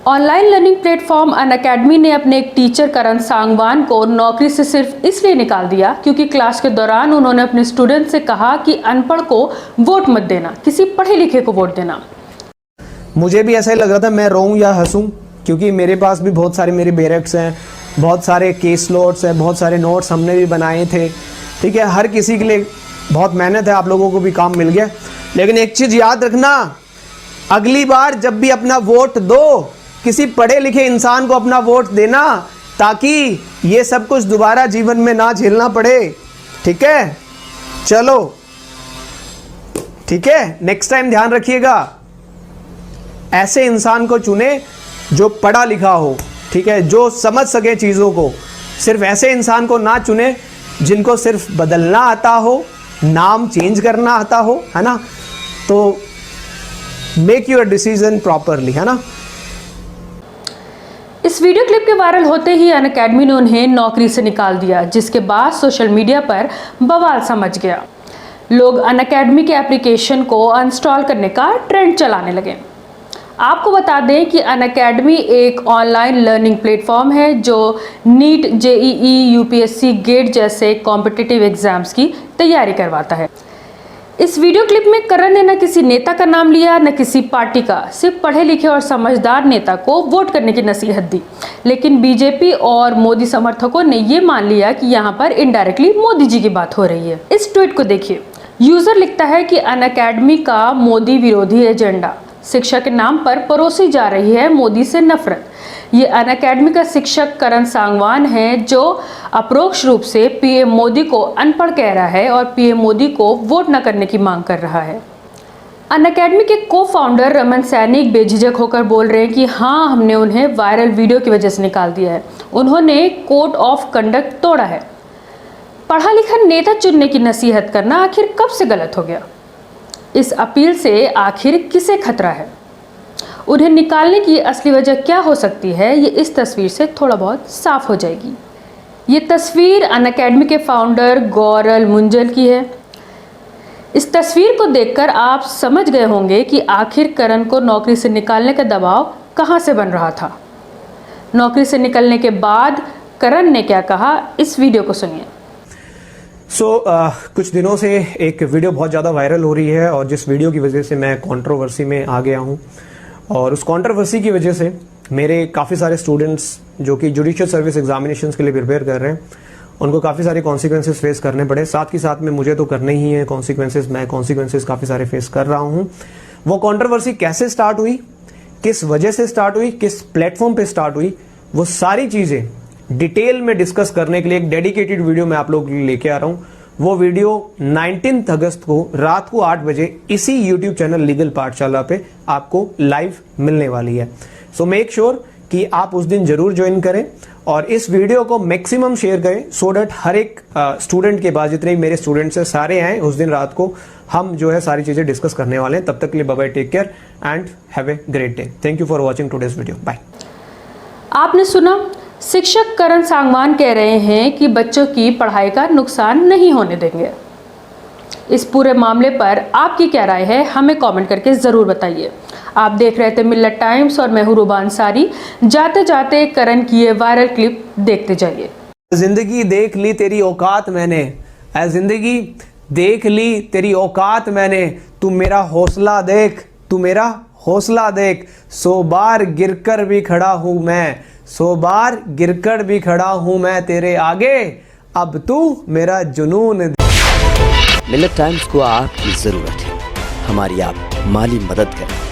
Online learning platform Unacademy ने अपने एक टीचर करण सांगवान को नौकरी से सिर्फ इसलिए निकाल दिया क्योंकि क्लास के दौरान उन्होंने अपने स्टूडेंट से कहा कि अनपढ़ को वोट मत देना, किसी पढ़े लिखे को वोट देना। मुझे भी ऐसा ही लग रहा था मैं रोऊं या हंसूं, क्योंकि मेरे पास भी बहुत सारे मेरे बैरक्स हैं, बहुत सारे केस नोट्स हैं, बहुत सारे नोट्स हमने भी बनाए थे। ठीक है, हर किसी के लिए बहुत मेहनत है, आप लोगों को भी काम मिल गया। लेकिन एक चीज़ याद रखना, अगली बार जब भी अपना वोट दो, किसी पढ़े लिखे इंसान को अपना वोट देना, ताकि ये सब कुछ दोबारा जीवन में ना झेलना पड़े। ठीक है, चलो ठीक है, नेक्स्ट टाइम ध्यान रखिएगा, ऐसे इंसान को चुने जो पढ़ा लिखा हो। ठीक है, जो समझ सके चीज़ों को। सिर्फ ऐसे इंसान को ना चुने जिनको सिर्फ बदलना आता हो, नाम चेंज करना आता हो, है ना। तो मेक योर डिसीजन प्रॉपरली, है ना। इस वीडियो क्लिप के वायरल होते ही अनअकैडमी ने उन्हें नौकरी से निकाल दिया, जिसके बाद सोशल मीडिया पर बवाल सा मच गया। लोग अनअकैडमी के एप्लीकेशन को अनइंस्टॉल करने का ट्रेंड चलाने लगे। आपको बता दें कि अनअकैडमी एक ऑनलाइन लर्निंग प्लेटफॉर्म है जो नीट, जेईई, यूपीएससी, गेट जैसे कॉम्पिटिटिव एग्जाम्स की तैयारी करवाता है। इस वीडियो क्लिप में करण ने न किसी नेता का नाम लिया, न किसी पार्टी का, सिर्फ पढ़े लिखे और समझदार नेता को वोट करने की नसीहत दी। लेकिन बीजेपी और मोदी समर्थकों ने ये मान लिया कि यहाँ पर इनडायरेक्टली मोदी जी की बात हो रही है। इस ट्वीट को देखिए, यूजर लिखता है कि अनअकैडमी का मोदी विरोधी एजेंडा, शिक्षा के नाम पर परोसी जा रही है मोदी से नफरत। ये अनअकैडमी का शिक्षक करण सांगवान है, जो अपरोक्ष रूप से पीएम मोदी को अनपढ़ कह रहा है और पीएम मोदी को वोट न करने की मांग कर रहा है। अनअकैडमी के को फाउंडर रमन सैनिक बेझिझक होकर बोल रहे हैं कि हाँ, हमने उन्हें वायरल वीडियो की वजह से निकाल दिया है। उन्होंने कोड ऑफ कंडक्ट तोड़ा है। पढ़ा लिखा नेता चुनने की नसीहत करना आखिर कब से गलत हो गया? इस अपील से आखिर किसे खतरा है? उन्हें निकालने की असली वजह क्या हो सकती है, ये इस तस्वीर से थोड़ा बहुत साफ हो जाएगी। ये तस्वीर अनअकैडमी के फाउंडर गौरल मुंजल की है। इस तस्वीर को देखकर आप समझ गए होंगे कि आखिर करण को नौकरी से निकालने का दबाव कहां से बन रहा था। नौकरी से निकलने के बाद करण ने क्या कहा, इस वीडियो को सुनिए। कुछ दिनों से एक वीडियो बहुत ज़्यादा वायरल हो रही है और जिस वीडियो की वजह से मैं कंट्रोवर्सी में आ गया हूँ, और उस कंट्रोवर्सी की वजह से मेरे काफ़ी सारे स्टूडेंट्स जो कि जुडिशियल सर्विस एग्जामिनेशंस के लिए प्रिपेयर कर रहे हैं, उनको काफ़ी सारे कॉन्सिक्वेंसेस फेस करने पड़े। साथ ही साथ में मुझे तो करने ही है कॉन्सिक्वेंसेस, मैं कॉन्सिक्वेंसेस काफ़ी सारे फेस कर रहा हूँ। वो कंट्रोवर्सी कैसे स्टार्ट हुई, किस वजह से स्टार्ट हुई, किस प्लेटफॉर्म पे स्टार्ट हुई, वो सारी चीज़ें डिटेल में डिस्कस करने के लिए एक डेडिकेटेड वीडियो मैं आप लोगों के लिए लेके आ रहा हूँ। वो वीडियो 19 अगस्त को रात को 8 बजे इसी यूट्यूब चैनल लीगल पाठशाला पे आपको लाइव मिलने वाली है। सो मेक श्योर कि आप उस दिन जरूर ज्वाइन करें और इस वीडियो को मैक्सिमम शेयर करें, सो डैट हर एक स्टूडेंट के पास, जितने भी मेरे स्टूडेंट्स हैं सारे आए उस दिन रात को, हम जो है सारी चीजें डिस्कस करने वाले हैं। तब तक के लिए bye bye, take care and have a great day. Thank you for watching today's video, bye. आपने सुना, शिक्षक करण सांगवान कह रहे हैं कि बच्चों की पढ़ाई का नुकसान नहीं होने देंगे। इस पूरे मामले पर आपकी क्या राय है, हमें कमेंट करके ज़रूर बताइए। आप देख रहे थे मिल्लत टाइम्स और मैं हूं रुबा अंसारी। जाते जाते करण की ये वायरल क्लिप देखते जाइए। जिंदगी देख ली तेरी औकात मैंने, ऐ जिंदगी देख ली तेरी औकात मैंने, तू मेरा हौसला देख, तू मेरा हौसला देख। 100 बार गिरकर भी खड़ा हूं मैं, 100 बार गिरकर भी खड़ा हूं मैं तेरे आगे, अब तू मेरा जुनून। मिल्लत टाइम्स को आपकी जरूरत है, हमारी आप माली मदद करें।